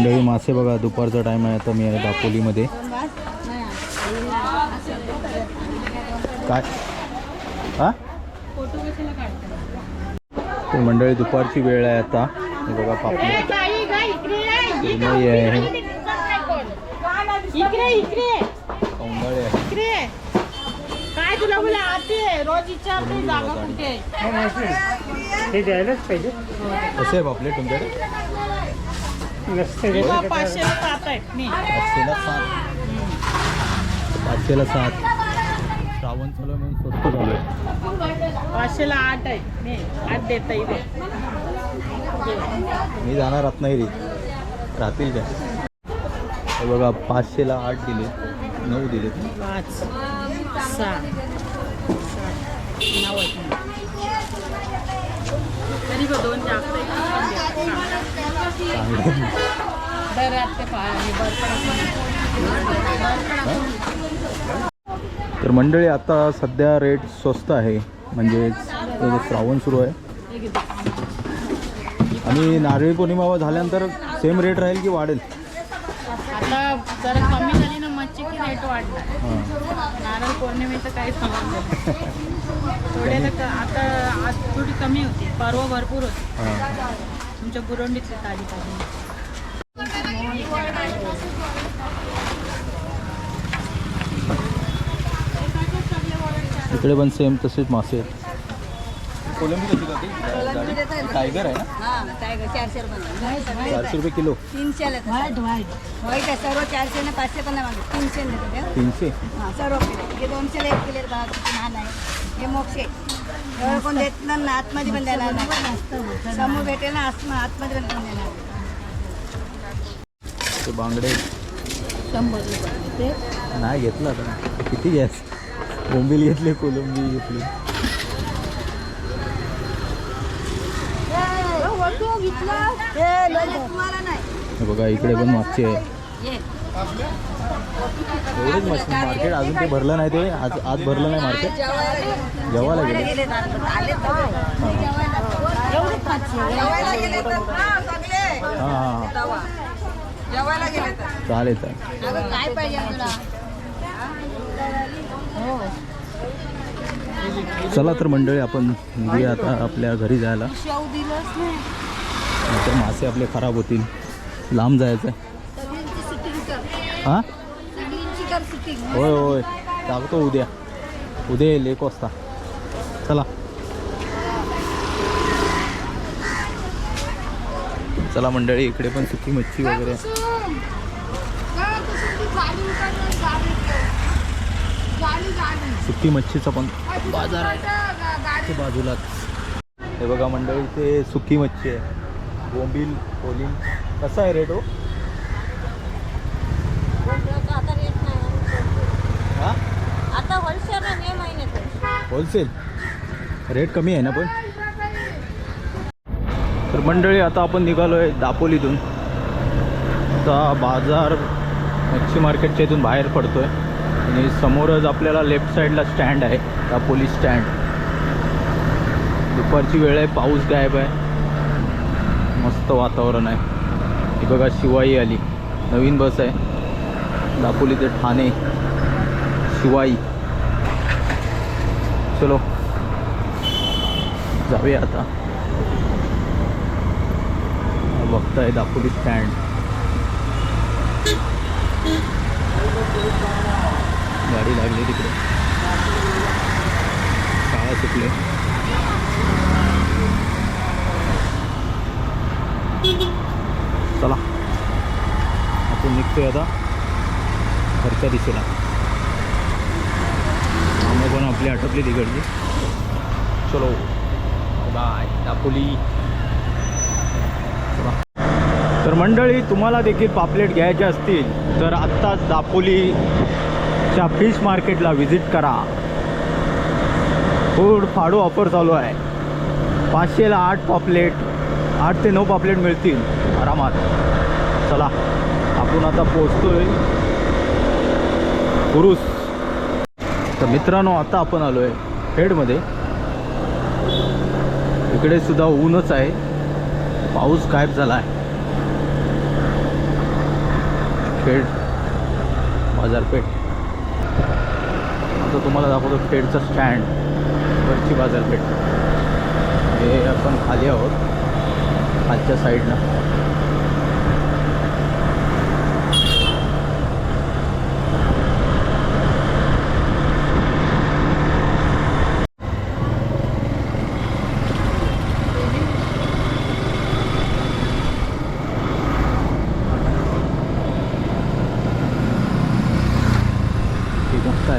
मंडळी मासे बघा, दुपारचा टाइम आहे. आता मी आहे दापोलीमध्ये. काय हा तर मंडळी दुपारची वेळ आहे आता. हे बघा पापलेट नाही आहे, कौंडाळे आहे. काय तुला बोला आते रोज विचारते जागा कुठे हे द्यायलाच पाहिजे. कसे आहे पापलेट तुमच्याकडे? 500 7 आहे मी 500ला 7. श्रावण चालू आहे म्हणून स्वस्त चालू आहे. 500 ला 8 आहे मी 8 देता येईल. मी जाणार रत्नागिरी, राहतील काय? हे बघा 500ला 8 दिले, 9 दिले. 5 6 9 तरी गो 2 जास्त तर मंडळी आता सध्या रेट स्वस्त आहे, म्हणजे श्रावण सुरू आहे. आणि नारळी पौर्णिमा झाल्यानंतर सेम रेट राहील की वाढेल? आता जरा कमी झाली ना मच्छीची रेट वाढणार. नारळ पौर्णिमेचं काही समजलं नाही. थोडे आता आज थोडी कमी होती, परवा भरपूर होती. तुमच्या बुरंडीतली ताजी ताजी. इकडे पण सेम तसेच मासे आहेत. कोलंबी कशी जाते? टायगर आहे ना? टायगर 400 रुपये. 400 रुपये किलो. 300 व्हाईट आहे सर्व. 400 ने 500 पण नाही मागत. 300 देते. 300. हां सर्व किलो. हे 200 ला 1 किलो बघा किती लहान आहे. हे मोक्षे एवढं कोण देत नाही ना, आतमध्ये पण देणार नाही. समोर भेटेल ना आतमध्ये पण देणार. ते बांगडे 100 रुपये नाही घेतलं आता. किती गॅस? बोंबील घेतले, कोलंबी घेतली. हे बघा इकडे पण मागचे आहे. एवढेच मच्छी मार्केट अजून ते भरलं नाही. ते आज भरलं नाही मार्केट. जेवायला गेले. हां चालेल चालेल. काय पाहिजे तुला? चला तर मंडळी आपण निघूया आता आपल्या घरी जायला. नंतर मासे आपले खराब होतील. लांब जायचं आहे. हां होय होय टाकतो उद्या येईल 1 वाजता. चला चला मंडळी, इकडे पण सुकी मच्छी वगैरे. सुकी मच्छीचा पण बाजार आहे ते बाजूलाच. हे बघा मंडळी, ते सुकी मच्छी आहे. बोंबील कोलिन कसा आहे रेट हो? हां आता होलसेल मे महिन्यात होलसेल रेट कमी आहे ना पण. तर मंडळी आता आपण निघालो आहे दापोलीतून. आता बाजार मच्छी मार्केटच्या इथून बाहेर पडतो आहे. आणि समोरच आपल्याला लेफ्ट साईडला स्टँड आहे, दापोली स्टँड. दुपारची वेळ आहे, पाऊस गायब आहे, मस्त वातावरण आहे. ही बघा शिवाई आली, नवीन बस आहे दापोली ते ठाणे शिवाई. चलो जाऊया आता. बघताय दापोली स्टँड. गाडी लागली तिकडे, शाळा सुटले. चला आपण निघतोय आता घरच्या दिशेला. आम्ही पण आपली आटपली तिकडची. चलो बाय दापोली. तर मंडळी, तुम्हाला देखील पापलेट घ्यायचे असतील तर आत्ताच दापोलीच्या फिश मार्केटला व्हिजिट करा. फूड फाडू ऑफर चालू आहे. 500ला 8 पापलेट, 8 ते 9 पापलेट मिळतील आरामात. चला आपण आता पोचतोय कुरुस. तर मित्रांनो, आता आपण आलो आहे हेडमध्ये. इकडे सुद्धा ऊनच आहे, पाऊस गायब झाला आहे. खेड बाजारपेठ. आता तुम्हाला दाखवतो खेडचं स्टँड वरची बाजारपेठ. हे आपण खाली आहोत खालच्या साईडनं.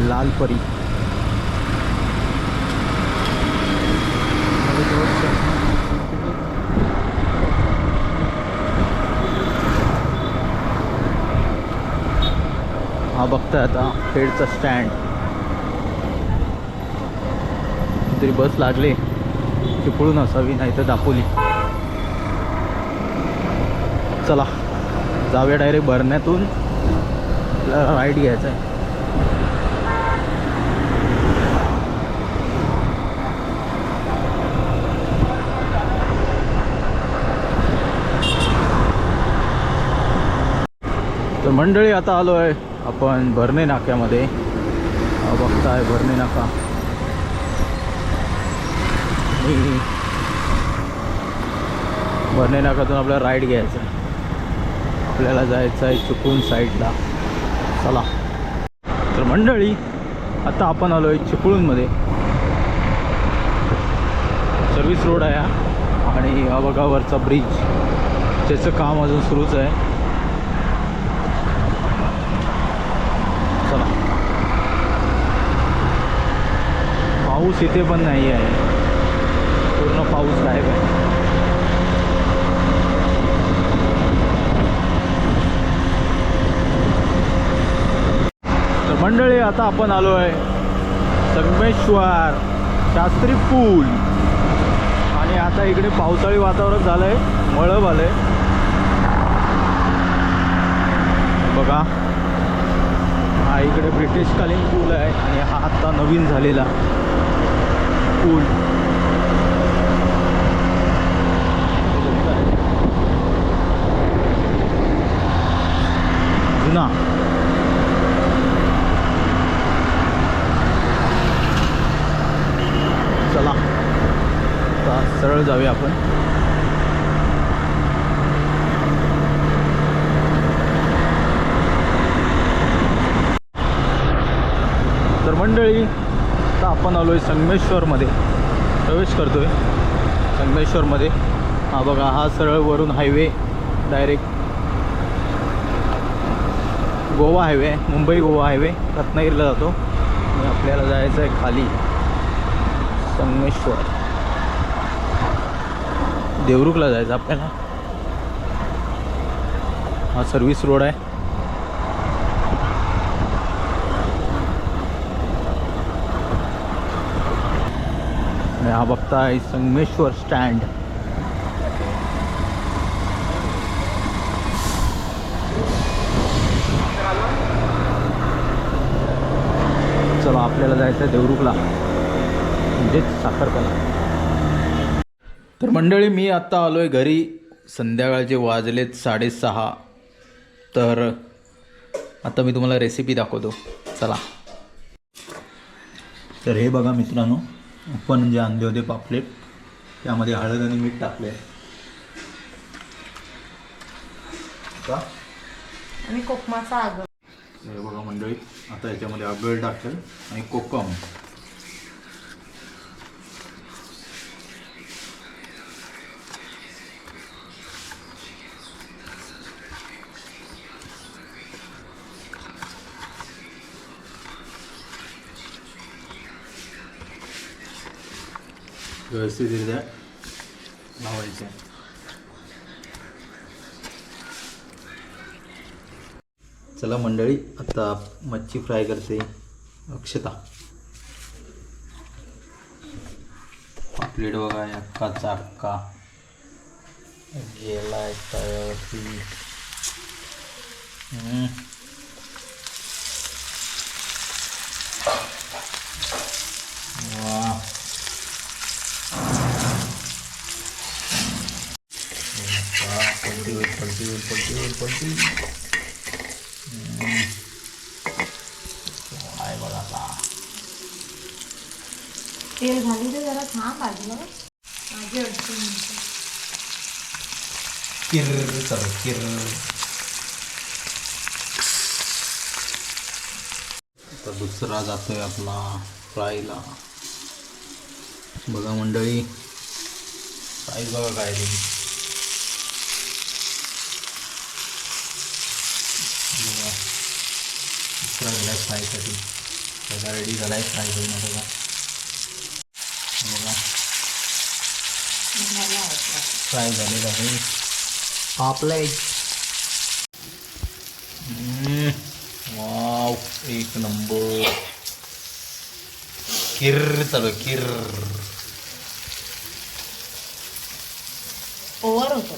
लाल परी हा बघताय आता खेडचा स्टँड. तरी बस लागले चिपळून असावी नाही तर दापोली. चला जाऊया डायरेक्ट भरण्यातून. राईड घ्यायचा आहे. तर मंडळी आता आलो आहे आपण भरणे नाक्यामध्ये. बघताय भरणे नाका. भरणे नाक्यातून आपल्याला राईड घ्यायचं आहे. आपल्याला जायचं आहे चिपळूण साईडला. चला तर मंडळी आता आपण आलो आहे चिपळूणमध्ये. सर्विस रोड आहे हा. आणि हा बघा वरचा ब्रिज त्याचं काम अजून सुरूच आहे. पाऊस इथे पण नाही आहे. पूर्ण पाऊस गायब आहे. तर मंडळी आता आपण आलो आहे संगमेश्वर शास्त्री पूल. आणि आता इकडे पावसाळी वातावरण झालं आहे. मळब आलं आहे बघा. हा इकडे ब्रिटिशकालीन पूल आहे आणि हा आत्ता नवीन झालेला पूल. जुना. चला आता सरळ जाऊया आपण. तर मंडळी आता आपण आलो आहे संगमेश्वरमध्ये. प्रवेश करतो आहे संगमेश्वरमध्ये. हा बघा हा सरळ वरून हायवे डायरेक्ट गोवा हायवे आहे. मुंबई गोवा हायवे रत्नागिरीला जातो. आणि आपल्याला जायचं आहे खाली संगमेश्वर. देवरुखला जायचं आपल्याला. हा सर्विस रोड आहे. आणि हा बघताय संगमेश्वर स्टँड. चला आपल्याला जायचं आहे देवरुखला म्हणजेच साखरकला. तर मंडळी मी आत्ता आलो आहे घरी. संध्याकाळचे वाजलेत 6:30. तर आता मी तुम्हाला रेसिपी दाखवतो. चला. तर हे बघा मित्रांनो आपण जे आणले होते पापलेट त्यामध्ये हळद आणि मीठ टाकले का आणि कोकमाचा आगळ. हे बघा मंडळी आता याच्यामध्ये आगळ टाकेल आणि कोकम. व्यवस्थितरित्या लावायचं आहे. चला मंडळी आता मच्छी फ्राय करते अक्षता. पापलेट बघा अक्काचा अक्का गेला तव्यावरती. वा पलटी. तेल घालून ते जरा थांब बाजूला माझी अडचण किर्र चालू किर्र. आता दुसरा जातोय आपला फ्रायला. बघा मंडळी, साईज बघा काय ते. बघा दुसरा झालाय फ्रायसाठी. त्याला रेडी झालाय फ्राय करून बघा. बघा फ्राय झालेला आहे पापलेट. वाव एक नंबर. किर्र चालू आहे, किर्र. ओव्हर होतं.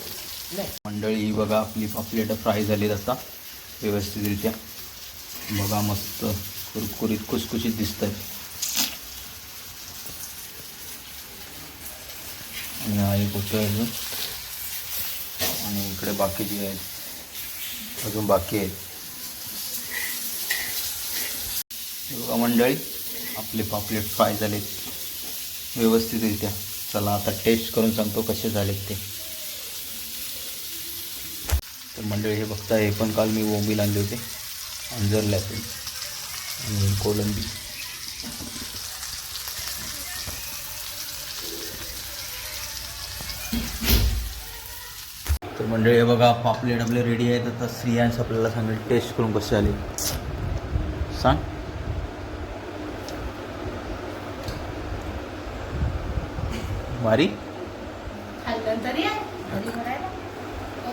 मंडळी ही बघा आपली पापलेट फ्राय झाली आता व्यवस्थितरित्या. बघा मस्त कुरकुरीत खुसखुशीत दिसत आहे. आणि हा एक होतोय अजून. आणि इकडे बाकीची आहेत, अजून बाकी आहेत. बघा मंडळी आपले पापलेट फ्राय झालेत व्यवस्थितरित्या. चला आता टेस्ट करून सांगतो कसे झालेत ते. तर मंडळी हे बघता, हे पण काल मी बोंबील आणले होते अंजरल्यातून आणि कोलंबी. तर मंडळी हे बघा पापलेट आपले रेडी आहेत. आता श्रियांश आपल्याला सांगेल टेस्ट करून कसे आले. सांग. मारी खाल्लं तरी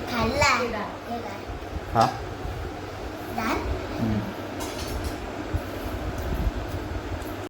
खाल्ला हा